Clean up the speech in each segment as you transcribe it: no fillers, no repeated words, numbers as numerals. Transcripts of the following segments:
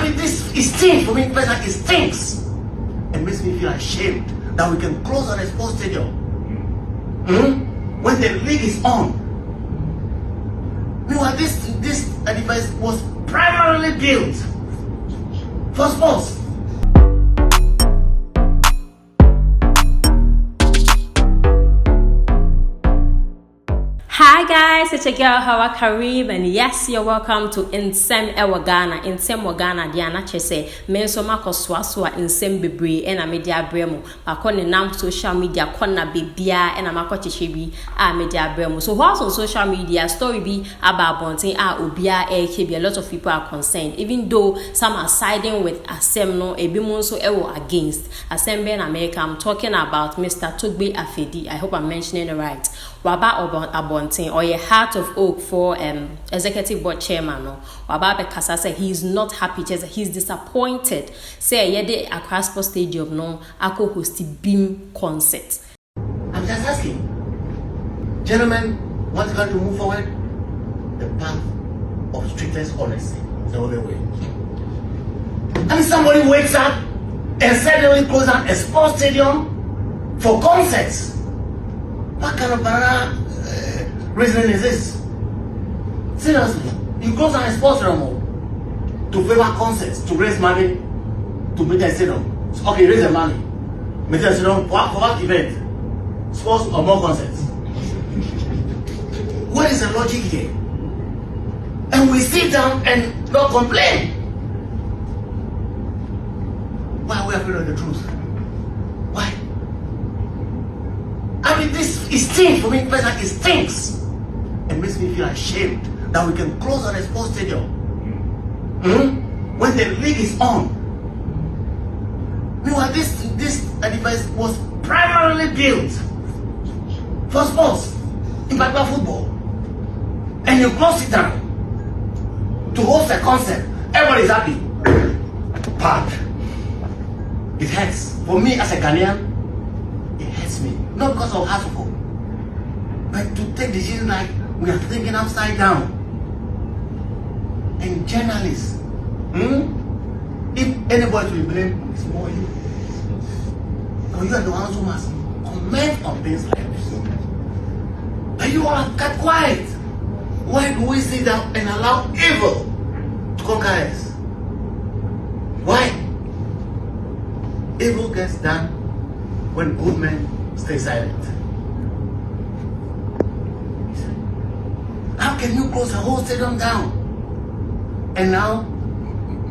mean, this is stinks for me. Like it stinks. It makes me feel ashamed that we can close on a sports stadium when the league is on. Meanwhile, this device was primarily built for sports. Hi guys, it's your girl Hawa Karim, and yes, you're welcome to Insem Ewa Ghana. Insem wa Ghana Diana Chese. Menso mako swaswa Insem bebre ena media bremo. Makone nam social media kona bebia ena mako chichebi a media bremo. So whilst on social media, story be about bonting a ubia AKB, a lot of people are concerned. Even though some are siding with Asem no, ebi monso ewo against Asem in America. I'm talking about Mr. Togbe Afede. I hope I'm mentioning it right. Waba Abontin or a Heart of Oak for executive board chairman no Waba Bekasa say he's not happy, just he's disappointed. Say yede Accra Sports Stadium no ako host beam concert. I'm just asking, gentlemen, want to move forward? The path of strictest honesty is the only way. And somebody wakes up and suddenly closes down a sports stadium for concerts. What kind of banana reasoning is this? Seriously, you close down a sports stadium to favor concerts, to raise money, to make a stadium. Okay, raise the money. Make a stadium for what event? Sports or more concerts? What is the logic here? And we sit down and not complain. Why are we afraid of the truth? Why? I mean, this stinks for me. Like it stinks. It makes me feel ashamed that we can close on a sports stadium when the league is on. Meanwhile, this device was primarily built for sports, in particular football. And you close it down to host a concert. Everybody's happy. But it hurts. For me as a Ghanaian, it hurts me. Not because of hassle, but to take decisions like we are thinking upside down. And journalists, if anybody will blame, it's more you. Because you are the ones who must comment on things like this. But you all have kept quiet. Why do we sit down and allow evil to conquer us? Why? Evil gets done when good men stay silent. How can you close the whole stadium down? And now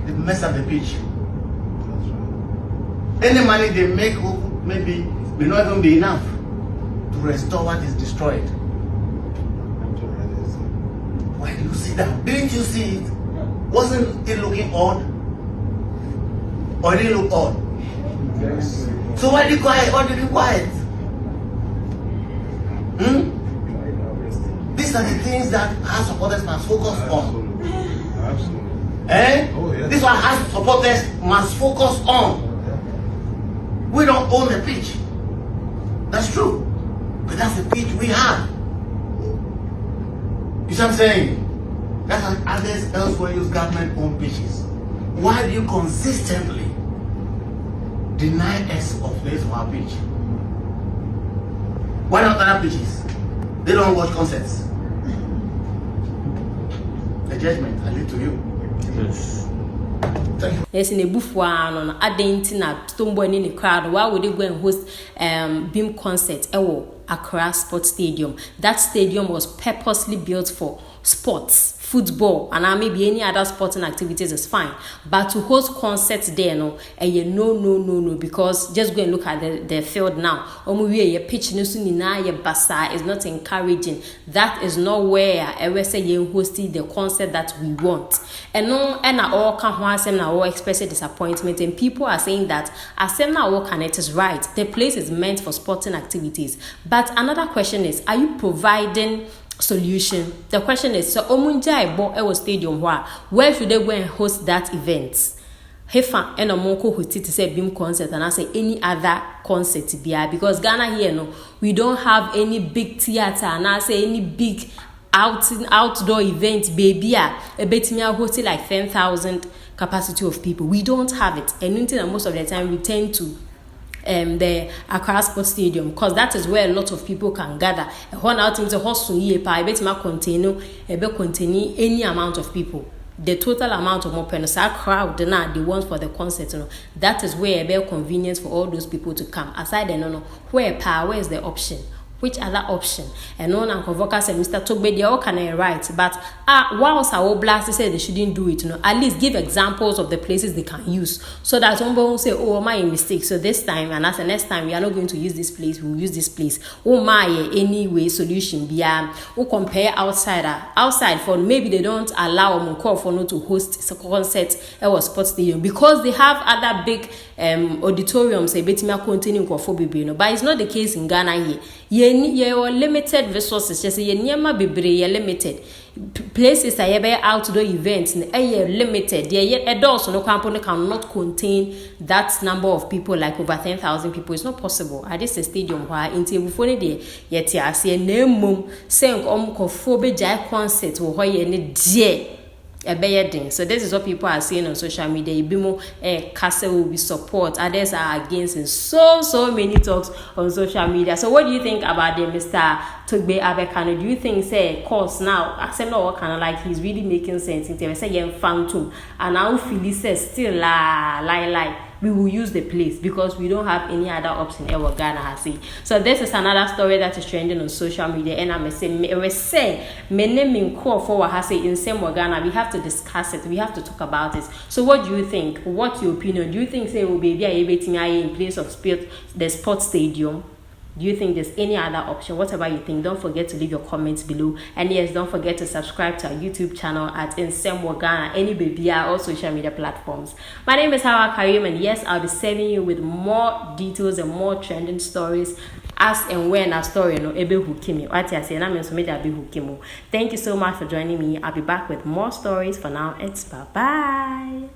they mess up the pitch. Any money they make maybe will not even be enough to restore what is destroyed. Why do you sit down? Didn't you see it? Wasn't it looking odd? Or did it look odd? Yes. So why did you quiet? Why did you quiet? These are the things that our supporters must focus on. Absolutely. Eh? Oh, yes. This is what our supporters must focus on. We don't own the pitch. That's true. But that's the pitch we have. You see what I'm saying? That's like others elsewhere use government-owned pitches. Why do you consistently deny us of place for our pitch? Why not other pitches? They don't watch concerts. The judgment I leave to you. Yes. Thank you. Yes, in a buffwan on Adentina, Stonebwoy in the crowd. Why would they go and host beam concert? Accra Sports Stadium. That stadium was purposely built for sports, football, and maybe any other sporting activities is fine. But to host concerts there, no, because just go and look at the field now. Your pitch is not encouraging. That is not where I will say you hosting the concert that we want. And no, and all can all express disappointment, and people are saying that Asemna all can it is right. The place is meant for sporting activities. But another question is, are you providing solution? The question is, so Omunja bought a stadium where should they go and host that event? Hefa and a monko who to say beam concert and I say any other concert because Ghana here no, we don't have any big theater and I say any big outdoor event baby a bet me host like 10,000 capacity of people. We don't have it, and most of the time we tend to the Accra Sports Stadium, because that is where a lot of people can gather. One out into hostel ye pa contain any amount of people. The total amount of more crowd na the ones for the concert, that is where a very convenience for all those people to come. Aside where is the option? Which other option? And no one convoca said Mr. Togbe, they all can write, but whilst our blast say they shouldn't do it, at least give examples of the places they can use, so that someone will say, oh, my mistake, so this time and as the next time we are not going to use this place, we'll use this place. Oh my, anyway solution be who compare outside for maybe they don't allow them call for no to host a concert at sports stadium because they have other big auditoriums a bit more containing but it's not the case in Ghana here. You're limited resources, just you're limited places. I outdoor events, limited. Adults no company cannot contain that number of people, like over 10,000 people. It's not possible. At this stadium, where in Tebufone there, yet I see a name saying concert or dear. So this is what people are saying on social media. Ibimo Castle will be support, others are against, and so many talks on social media. So what do you think about the Mr. Togbe Afede? Do you think say course now accept not what kind of like he's really making sense? They say young phantom and now Phyllis says still lie. We will use the place because we don't have any other option ever Ghana has it. So this is another story that is trending on social media, and I'm say my name call for what has in same Ghana. We have to discuss it, we have to talk about it. So what do you think? What's your opinion? Do you think say will be in place of the sports stadium? Do you think there's any other option? Whatever you think, don't forget to leave your comments below. And yes, don't forget to subscribe to our YouTube channel at Nsem Ghana, any baby, all social media platforms. My name is Hawa Karim, and yes, I'll be serving you with more details and more trending stories as and when a story ebe hukimi. What I say, and I'm hukimo. Thank you so much for joining me. I'll be back with more stories. For now, it's bye-bye.